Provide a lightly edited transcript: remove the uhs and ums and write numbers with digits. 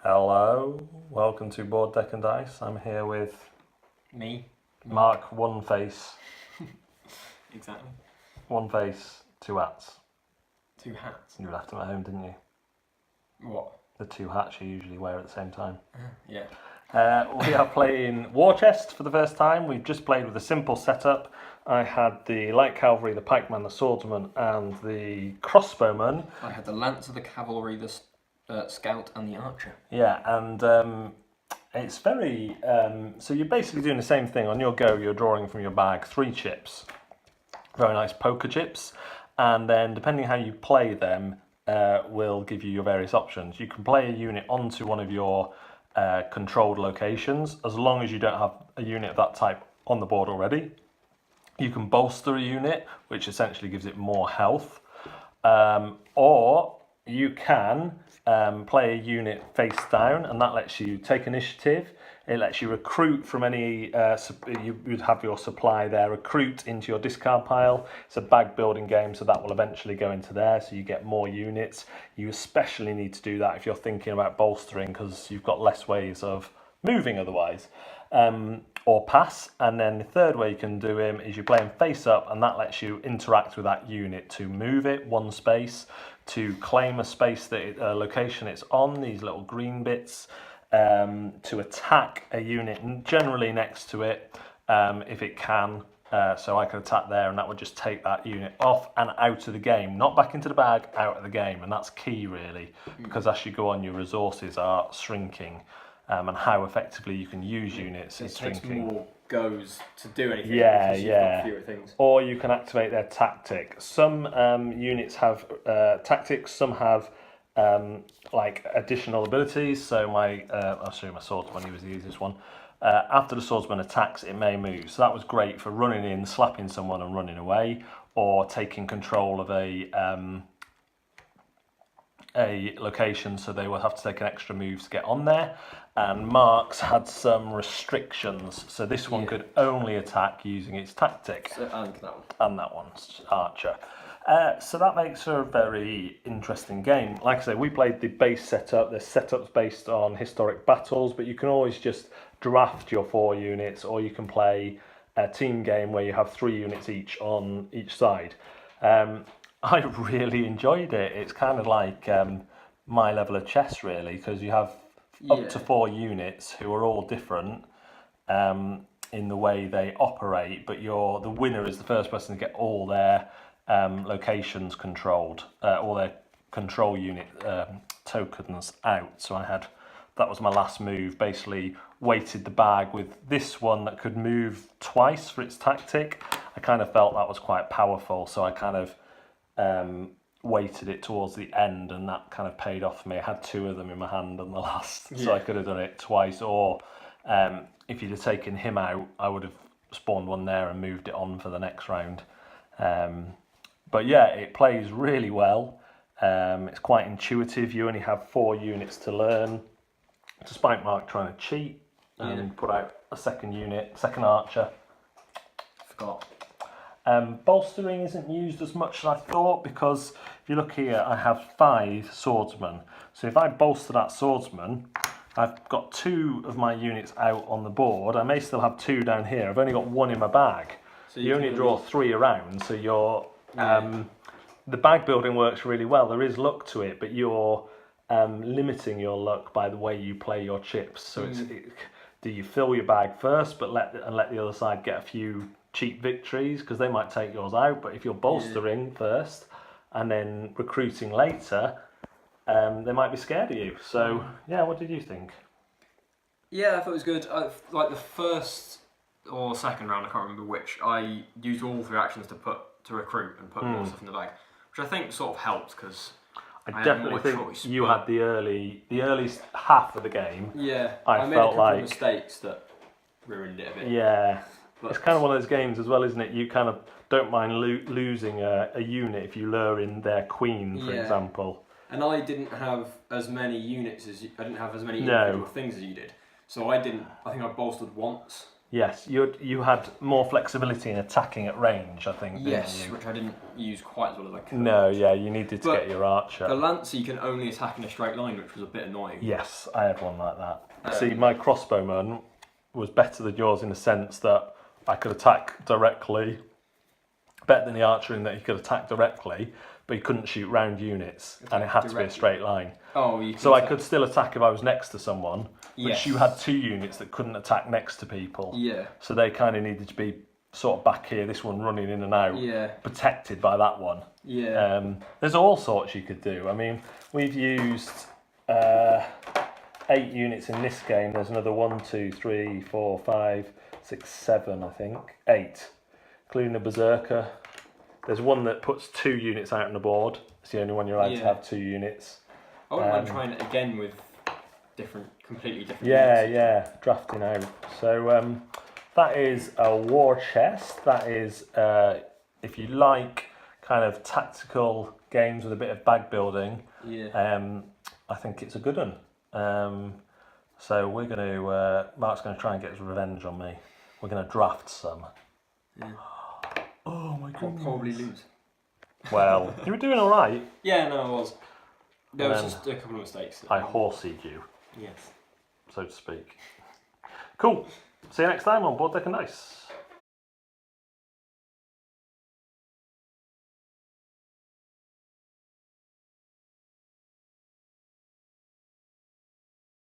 Hello, welcome to Board Deck and Dice. I'm here with Me? Mark One Face. Exactly. One Face, two hats. Two hats. You left them at home, didn't you? What? The two hats you usually wear at the same time. Yeah. We are playing War Chest for the first time. We've just played with a simple setup. I had the Light Cavalry, the Pikeman, the Swordsman, and the Crossbowman. I had the Lancer, the Cavalry, the Scout, and the Archer. Yeah, and it's very... so you're basically doing the same thing. On your go, you're drawing from your bag 3 chips. Very nice poker chips. And then, depending how you play them, will give you your various options. You can play a unit onto one of your controlled locations, as long as you don't have a unit of that type on the board already. You can bolster a unit, which essentially gives it more health. Or you can play a unit face down, and that lets you take initiative. It lets you recruit from any, you would have your supply there, recruit into your discard pile. It's a bag building game, so that will eventually go into there, so you get more units. You especially need to do that if you're thinking about bolstering, because you've got less ways of moving otherwise. Or pass, and then the third way you can do him is you play him face up, and that lets you interact with that unit to move it one space, to claim a space that location it's on, these little green bits, to attack a unit generally next to it if it can. So I could attack there, and that would just take that unit off and out of the game, not back into the bag, out of the game, and that's key really, because as you go on, your resources are shrinking. And how effectively you can use units is shrinking. It takes more goes to do anything. Yeah, because you've got fewer things. Or you can activate their tactic. Some units have tactics. Some have like additional abilities. So I'll show you my swordsman. He was the easiest one. After the swordsman attacks, it may move. So that was great for running in, slapping someone, and running away, or taking control of a location, so they will have to take an extra move to get on there. And Mark's had some restrictions, so this one could only attack using its tactic. So, and that one. And that one's Archer. So that makes for a very interesting game. Like I say, we played the base setup. The setup's based on historic battles, but you can always just draft your 4 units, or you can play a team game where you have 3 units each on each side. I really enjoyed it. It's kind of like my level of chess, really, because you have up to 4 units who are all different in the way they operate, but the winner is the first person to get all their locations controlled, all their control unit tokens out. So that was my last move, basically weighted the bag with this one that could move twice for its tactic. I kind of felt that was quite powerful, so I kind of weighted it towards the end, and that kind of paid off for me. I had 2 of them in my hand on the last, so I could have done it twice, or if you'd have taken him out, I would have spawned one there and moved it on for the next round. But yeah, it plays really well. It's quite intuitive. You only have 4 units to learn, despite Mark trying to cheat and put out a second Archer. Forgot. Bolstering isn't used as much as I thought, because if you look here, I have 5 swordsmen. So if I bolster that swordsman, I've got 2 of my units out on the board. I may still have 2 down here. I've only got 1 in my bag. So you only draw 3 around, so you're the bag building works really well. There is luck to it, but you're limiting your luck by the way you play your chips. So do you fill your bag first, but let the other side get a few cheap victories, because they might take yours out? But if you're bolstering first and then recruiting later, they might be scared of you. So yeah, what did you think? Yeah, I thought it was good. Like the first or second round, I can't remember which, I used all 3 actions to recruit and put more stuff in the bag, which I think sort of helped, because I definitely think you had the early half of the game. Yeah, I made felt a couple of mistakes that ruined it a bit. Yeah. But it's kind of one of those games as well, isn't it? You kind of don't mind losing a unit if you lure in their queen, for example. And I didn't have as many units I didn't have as many individual things as you did. So I think I bolstered once. Yes, you had more flexibility in attacking at range, I think, Yes, didn't you? which I didn't use quite as well as I could. No, yeah, you needed to But get your archer. The Lancer you can only attack in a straight line, which was a bit annoying. Yes, I had one like that. See, my crossbowman was better than yours in the sense that I could attack directly, better than the archer in that he could attack directly, but he couldn't shoot round units, and it had to be a straight line. Oh, you So I could still attack if I was next to someone, but Yes. you had 2 units that couldn't attack next to people. Yeah. So they kind of needed to be sort of back here, this one running in and out, Yeah. protected by that one. Yeah. There's all sorts you could do. I mean, we've used 8 units in this game. There's another 1, 2, 3, 4, 5, 6, 7, I think. 8, including the Berserker. There's one that puts 2 units out on the board. It's the only one you're allowed to have 2 units. I wouldn't mind trying it again with completely different Yeah, units. yeah, drafting out. So that is a war chest. That is, if you like kind of tactical games with a bit of bag building, I think it's a good one. So we're going to, Mark's going to try and get his revenge on me. We're going to draft some. Yeah. Oh my I'll goodness. probably lose. Well, you were doing all right. Yeah, no, I was. There was then just a couple of mistakes. I horseyed you, Yes. so to speak. Cool. See you next time on Board Deck and Dice.